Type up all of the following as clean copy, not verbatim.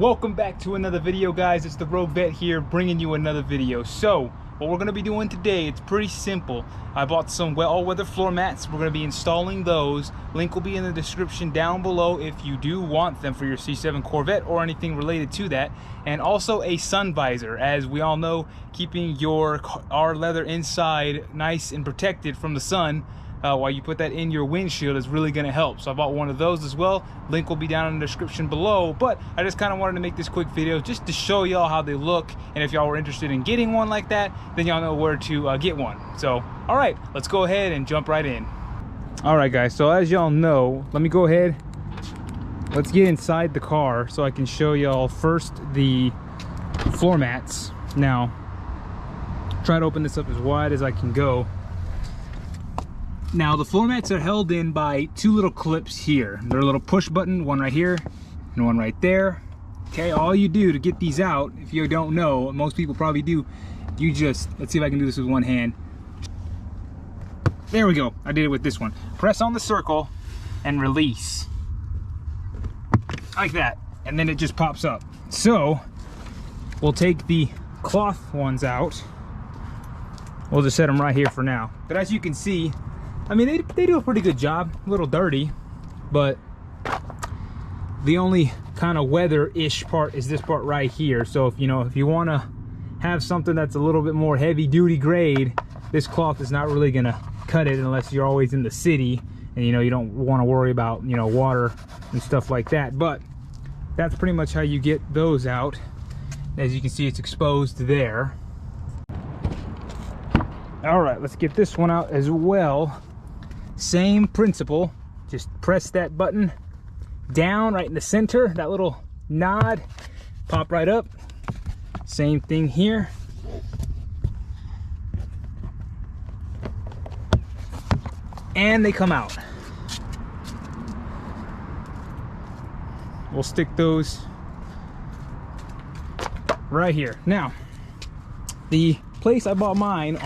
Welcome back to another video, guys. It's the Rogue Vet here, bringing you another video. So what we're going to be doing today, it's pretty simple. I bought some all-weather floor mats. We're going to be installing those. Link will be in the description down below if you do want them for your C7 Corvette or anything related to that. And also a sun visor. As we all know, keeping our leather inside nice and protected from the sun while you put that in your windshield is really going to help. So I bought one of those as well. Link will be down in the description below. But I just kind of wanted to make this quick video just to show y'all how they look, and if y'all were interested in getting one like that, then y'all know where to get one. So all right, let's go ahead and jump right in. All right, guys, so as y'all know, let me go ahead, let's get inside the car so I can show y'all first the floor mats. Now try to open this up as wide as I can go. Now the floor mats are held in by two little clips here. They're a little push button, one right here and one right there. Okay, all you do to get these out, if you don't know, most people probably do, you just, let's see if I can do this with one hand. There we go, I did it with this one. Press on the circle and release. Like that, and then it just pops up. So, we'll take the cloth ones out. We'll just set them right here for now. But as you can see, I mean, they do a pretty good job. A little dirty, but the only kind of weather-ish part is this part right here. So if you want to have something that's a little bit more heavy-duty grade, this cloth is not really gonna cut it unless you're always in the city and you don't want to worry about water and stuff like that. But that's pretty much how you get those out. As you can see, it's exposed there. All right, let's get this one out as well. Same principle, just press that button down right in the center, that little nod, pop right up. Same thing here. And they come out. We'll stick those right here. Now, the place I bought mine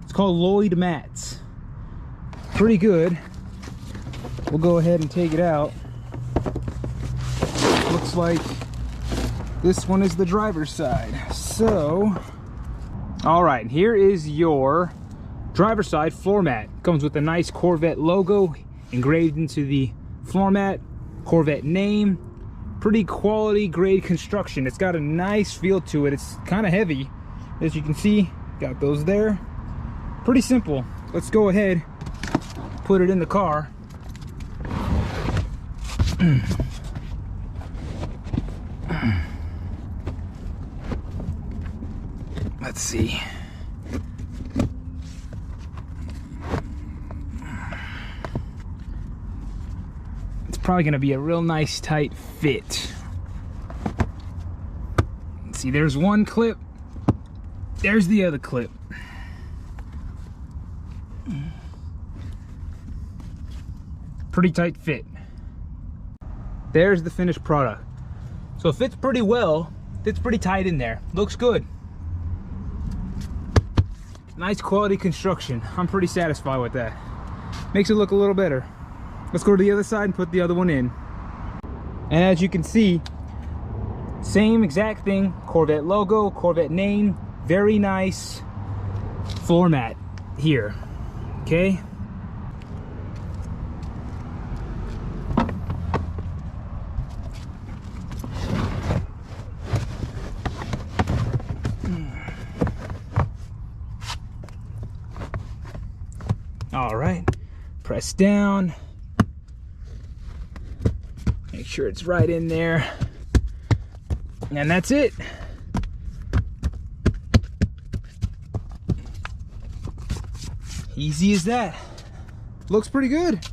it's called Lloyd Mats. Pretty good. We'll go ahead and take it out. Looks like this one is the driver's side. So, all right, here is your driver's side floor mat. Comes with a nice Corvette logo engraved into the floor mat, Corvette name. Pretty quality grade construction. It's got a nice feel to it. It's kind of heavy, as you can see. Got those there. Pretty simple. Let's go ahead, put it in the car. Let's see. It's probably going to be a real nice tight fit. Let's see, there's one clip. There's the other clip. Pretty tight fit. There's the finished product. So it fits pretty well. Fits pretty tight in there. Looks good. Nice quality construction. I'm pretty satisfied with that. Makes it look a little better. Let's go to the other side and put the other one in. And as you can see, same exact thing. Corvette logo, Corvette name. Very nice floor mat here. Okay. All right, press down, make sure it's right in there, and that's it. Easy as that. Looks pretty good.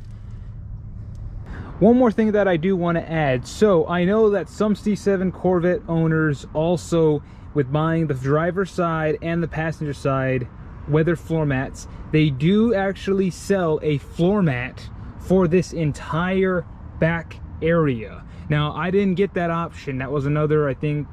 One more thing that I do want to add. So I know that some C7 Corvette owners also, with buying the driver's side and the passenger side weather floor mats, they do actually sell a floor mat for this entire back area. Now I didn't get that option. That was another, I think,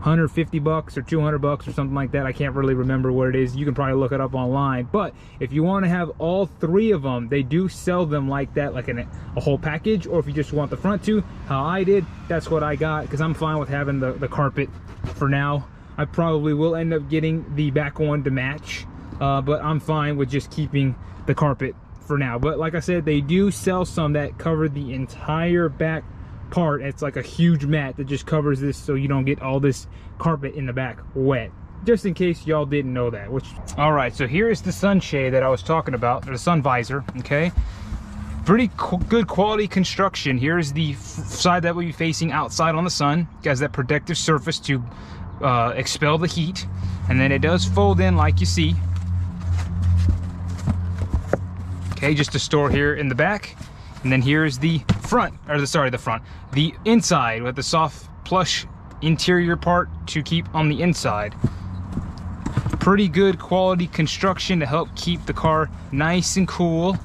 150 bucks or 200 bucks or something like that. I can't really remember what it is. You can probably look it up online. But if you want to have all 3 of them, they do sell them like that, like a whole package. Or if you just want the front 2, how I did, that's what I got, because I'm fine with having the carpet for now. I probably will end up getting the back one to match, but I'm fine with just keeping the carpet for now. But like I said, they do sell some that cover the entire back part. It's like a huge mat that just covers this, so you don't get all this carpet in the back wet, just in case y'all didn't know that. Which, all right, so here is the sunshade that I was talking about, the sun visor. Okay, pretty good quality construction. Here's the side that will be facing outside on the sun. It has that protective surface to expel the heat, and then it does fold in like you see. Okay, just to store here in the back. And then here's the front, or the inside with the soft plush interior part to keep on the inside. Pretty good quality construction to help keep the car nice and cool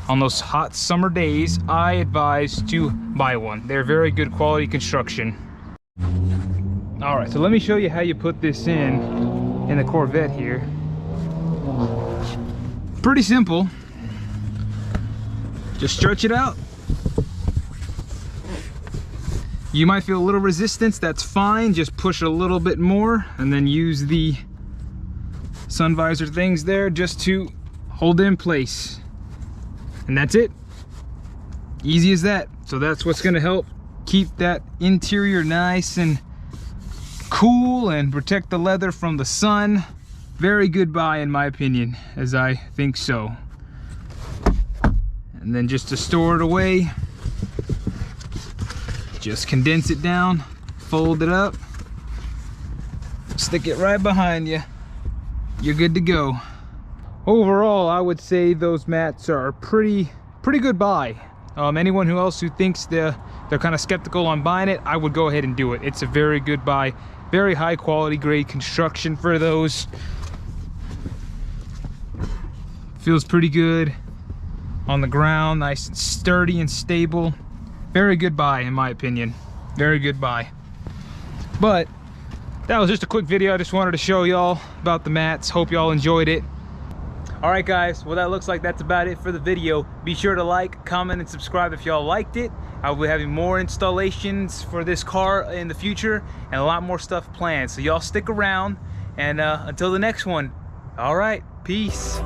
on those hot summer days. I advise to buy one. They're very good quality construction. All right, so let me show you how you put this in the Corvette here. Pretty simple. Just stretch it out. You might feel a little resistance, that's fine. Just push a little bit more and then use the sun visor things there just to hold it in place. And that's it. Easy as that. So that's what's gonna help keep that interior nice and cool and protect the leather from the sun. Very good buy in my opinion, as I think so. And then just to store it away, just condense it down, fold it up, stick it right behind you. You're good to go. Overall, I would say those mats are pretty good buy. Anyone who thinks they're kind of skeptical on buying it, I would go ahead and do it. It's a very good buy. Very high quality grade construction for those. Feels pretty good on the ground, nice and sturdy and stable. Very good buy in my opinion. Very good buy. But that was just a quick video. I just wanted to show y'all about the mats. Hope y'all enjoyed it. All right guys, well that looks like that's about it for the video. Be sure to like, comment, and subscribe if y'all liked it. I will be having more installations for this car in the future and a lot more stuff planned. So y'all stick around, and until the next one, all right, peace.